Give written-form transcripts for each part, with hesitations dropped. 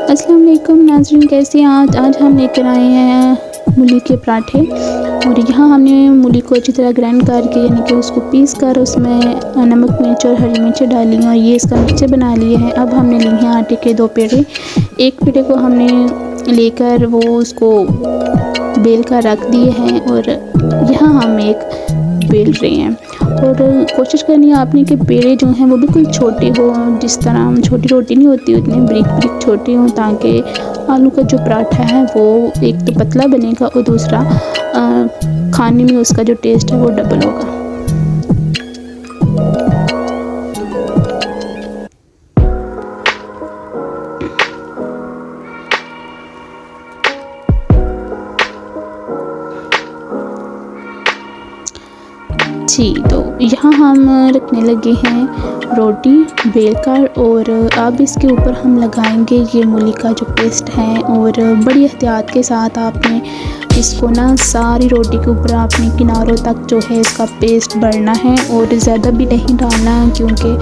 अस्सलाम वालेकुम नाज़रीन, कैसे हैं आज हम लेकर आए हैं मूली के पराठे। और यहाँ हमने मूली को अच्छी तरह ग्राइंड करके यानी कि उसको पीस कर उसमें नमक मिर्च और हरी मिर्चें डाली हैं और ये इसका मिक्सचर बना लिए हैं। अब हमने लिए हैं आटे के 2 पेड़े। एक पेड़े को हमने लेकर वो उसको बेल कर रख दिए हैं और यहाँ हम एक बेल रहे हैं। और कोशिश करनी है आपने कि पेड़े जो हैं वो बिल्कुल छोटे हों, जिस तरह हम छोटी रोटी नहीं होती उतने बारीक छोटे हों, ताकि आलू का जो पराठा है वो एक तो पतला बनेगा और दूसरा खाने में उसका जो टेस्ट है वो डबल होगा। जी, तो यहाँ हम रखने लगे हैं रोटी बेलकर और अब इसके ऊपर हम लगाएंगे ये मूली का जो पेस्ट है। और बड़ी एहतियात के साथ आपने इसको ना सारी रोटी के ऊपर आपने किनारों तक जो है इसका पेस्ट भरना है और ज़्यादा भी नहीं डालना, क्योंकि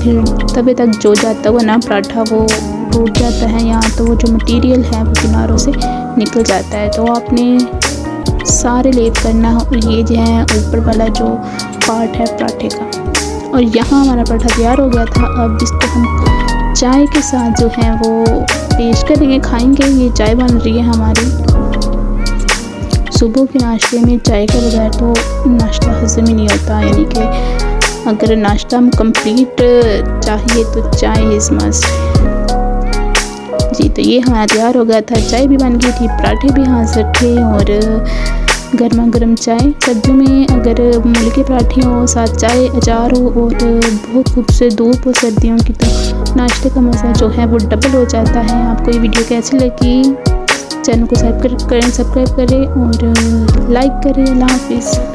फिर तवे तक जो जाता हुआ ना पराठा वो टूट जाता है या तो वो जो मटेरियल है वो किनारों से निकल जाता है। तो आपने सारे लेप करना है और ये जो है ऊपर वाला जो पार्ट है पराठे का। और यहाँ हमारा पराठा तैयार हो गया था। अब इसको हम चाय के साथ जो है वो पेश करेंगे, खाएंगे। ये चाय बन रही है हमारी। सुबह के नाश्ते में चाय के बगैर तो नाश्ता हज़म ही नहीं होता, यानी कि अगर नाश्ता हम कंप्लीट चाहिए तो चाय इज़ मस्ट। जी, तो ये हमारा तैयार हो गया था। चाय भी बन गई थी, पराठे भी हाजिर थे और गर्मा गर्म चाय। सर्दियों में अगर मूली के पराठे हो, साथ चाय, अचार हो और बहुत खूबसूरत धूप हो सर्दियों की, तो नाश्ते का मज़ा जो है वो डबल हो जाता है। आपको ये वीडियो कैसी लगी? चैनल को सब्सक्राइब करें और लाइक करें। अल्लाह हाफिज़।